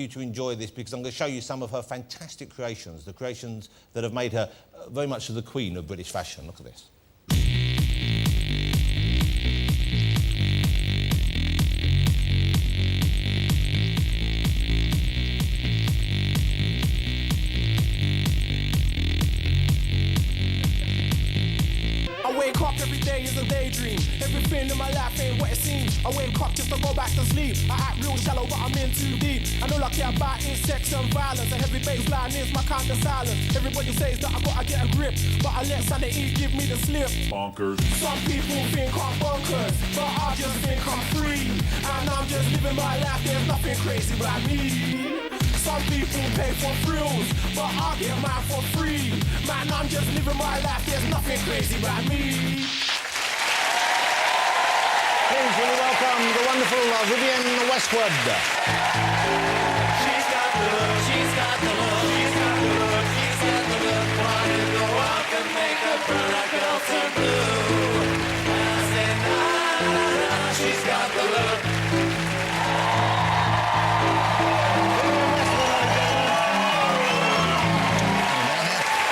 You to enjoy this because I'm going to show you some of her fantastic creations, the creations that have made her very much the queen of British fashion. Look at this. I wake up every day is a daydream. Everything in my life ain't what it seems. I wake up just to go back to sleep. I act real shallow, but I'm in too deep. And all I care about is sex and violence. A heavy baseline is my kind of silence. Everybody says that I gotta get a grip, but I let sanity give me the slip. Bonkers. Some people think I'm bonkers, but I just think I'm free. And I'm just living my life, there's nothing crazy about me. Some people pay for thrills, but I get mine for free. Man, I'm just living my life, there's nothing crazy about me. Please, will you welcome the wonderful Vivienne Westwood. She's got the look, she's got the look, she's got the look, she's got the look. Wanna go up and make a burn a girl turn blue. I say, nah, she's got the look.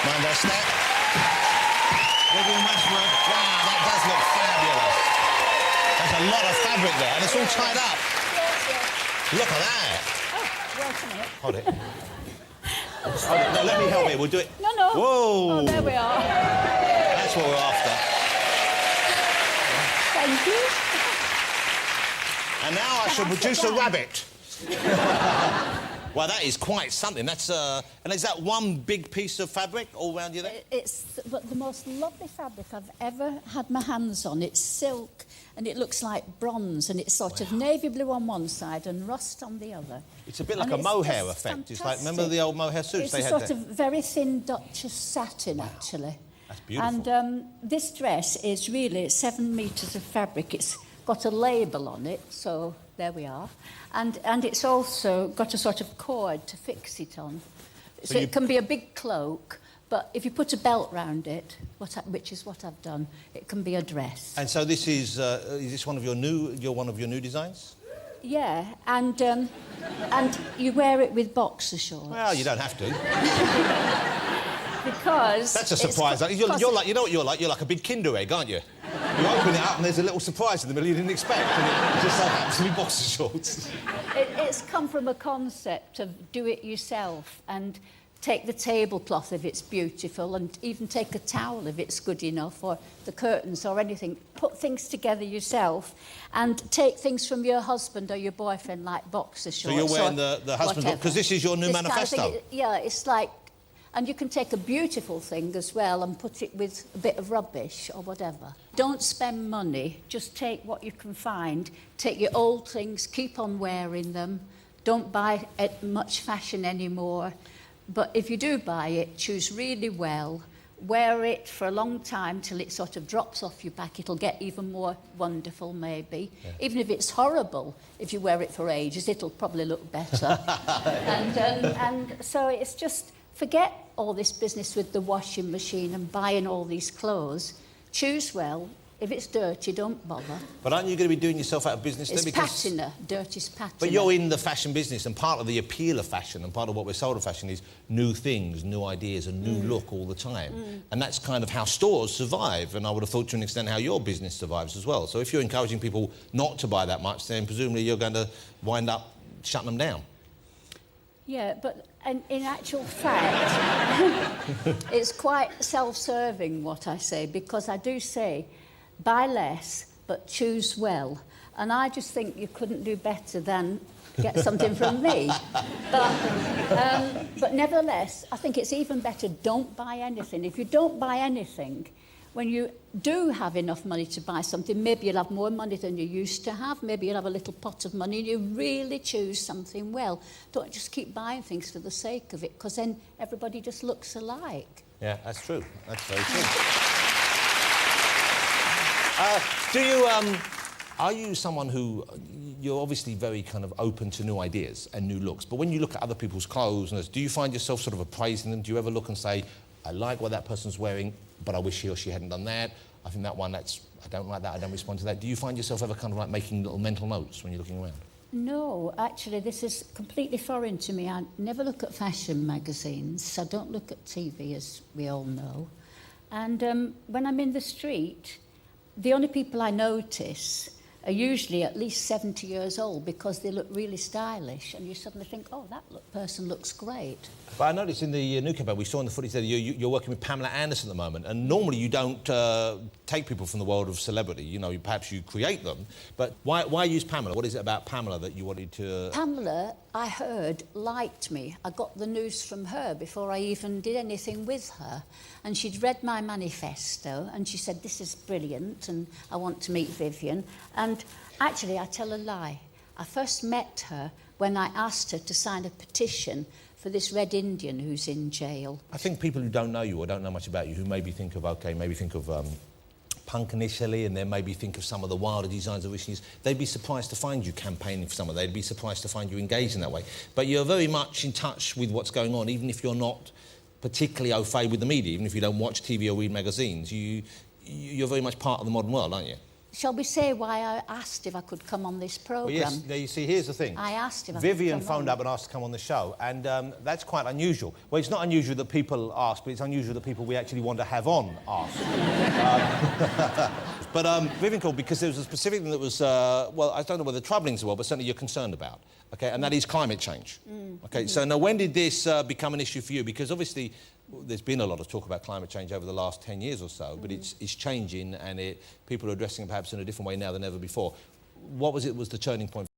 Mind that step. Vivienne Westwood. Wow, that does look fabulous. There's a lot of fabric there, and it's all tied up. Yes. Look at that. Oh, wait a minute. Hold it. Hold it. No, let me help you. We'll do it. No, no. Whoa. Oh, there we are. That's what we're after. Thank you. And now I shall Can I produce sit a down? rabbit. Well, that is quite something. That's and is that one big piece of fabric all round you there? It's the most lovely fabric I've ever had my hands on. It's silk and it looks like bronze and it's sort of navy blue on one side and rust on the other. It's a bit like And a it's mohair just effect. It's like, remember fantastic. the old mohair suits It's they a had sort there? of very thin Duchess satin, actually. That's beautiful. And this dress is really 7 metres of fabric. It's got a label on it, so there we are. And it's also got a sort of cord to fix it on. So it can be a big cloak, but if you put a belt round it, which is what I've done, it can be a dress. And so this is this one of your new designs? Yeah, and you wear it with boxer shorts. Well, you don't have to. Because That's a surprise. You're like, you know what you're like? You're like a big Kinder egg, aren't you? You open it up and there's a little surprise in the middle you didn't expect, and it just so happens to be boxer shorts. It's come from a concept of do it yourself and take the tablecloth if it's beautiful and even take a towel if it's good enough or the curtains or anything. Put things together yourself and take things from your husband or your boyfriend like boxer shorts. So you're wearing the husband's look, because this is your new manifesto. Kind of thing, yeah, it's like... And you can take a beautiful thing as well and put it with a bit of rubbish or whatever. Don't spend money, just take what you can find. Take your old things, keep on wearing them. Don't buy much fashion anymore. But if you do buy it, choose really well. Wear it for a long time till it sort of drops off your back. It'll get even more wonderful, maybe. Yeah. Even if it's horrible, if you wear it for ages, it'll probably look better. and so it's just... Forget all this business with the washing machine and buying all these clothes. Choose well. If it's dirty, don't bother. But aren't you going to be doing yourself out of business It's then? Because... patina. Dirty's patina. But you're in the fashion business, and part of the appeal of fashion and part of what we're sold of fashion is new things, new ideas, a new look all the time. And that's kind of how stores survive, and I would have thought to an extent how your business survives as well. So if you're encouraging people not to buy that much, then presumably you're going to wind up shutting them down. Yeah, but in actual fact, it's quite self-serving what I say, because I do say, buy less, but choose well. And I just think you couldn't do better than get something from me. But nevertheless, I think it's even better, don't buy anything. If you don't buy anything, when you do have enough money to buy something, maybe you'll have more money than you used to have, maybe you'll have a little pot of money, and you really choose something well. Don't just keep buying things for the sake of it, because then everybody just looks alike. Yeah, that's true. That's very true. Are you someone who... You're obviously very kind of open to new ideas and new looks, but when you look at other people's clothes, do you find yourself sort of appraising them? Do you ever look and say, I like what that person's wearing, but I wish he or she hadn't done that? I think that one, I don't like that, I don't respond to that. Do you find yourself ever kind of like making little mental notes when you're looking around? No, actually, this is completely foreign to me. I never look at fashion magazines. I don't look at TV, as we all know. And when I'm in the street, the only people I notice are usually at least 70 years old because they look really stylish, and you suddenly think, oh, that person looks great. But I noticed in the new campaign, we saw in the footage that you're working with Pamela Anderson at the moment, and normally you don't take people from the world of celebrity. You know, perhaps you create them, but why use Pamela? What is it about Pamela that you wanted to... Pamela, I heard, liked me. I got the news from her before I even did anything with her, and she'd read my manifesto, and she said, this is brilliant, and I want to meet Vivienne. And actually, I tell a lie. I first met her when I asked her to sign a petition for this Red Indian who's in jail. I think people who don't know you or don't know much about you, who maybe think of punk initially, and then maybe think of some of the wilder designs of issues, they'd be surprised to find you campaigning for someone. They'd be surprised to find you engaged in that way. But you're very much in touch with what's going on, even if you're not particularly au fait with the media, even if you don't watch TV or read magazines. You're very much part of the modern world, aren't you? Shall we say why I asked if I could come on this programme? Well, yes, now you see, here's the thing. I asked if I Vivienne could come phoned on. up and asked to come on the show, and that's quite unusual. Well, it's not unusual that people ask, but it's unusual that people we actually want to have on ask. But Vivienne called because there was a specific thing that was, well, I don't know whether troubling is well, but certainly you're concerned about, okay, and that is climate change. Okay, so now when did this become an issue for you? Because obviously there's been a lot of talk about climate change over the last 10 years or so, but it's changing, and people are addressing it perhaps in a different way now than ever before. What was the turning point?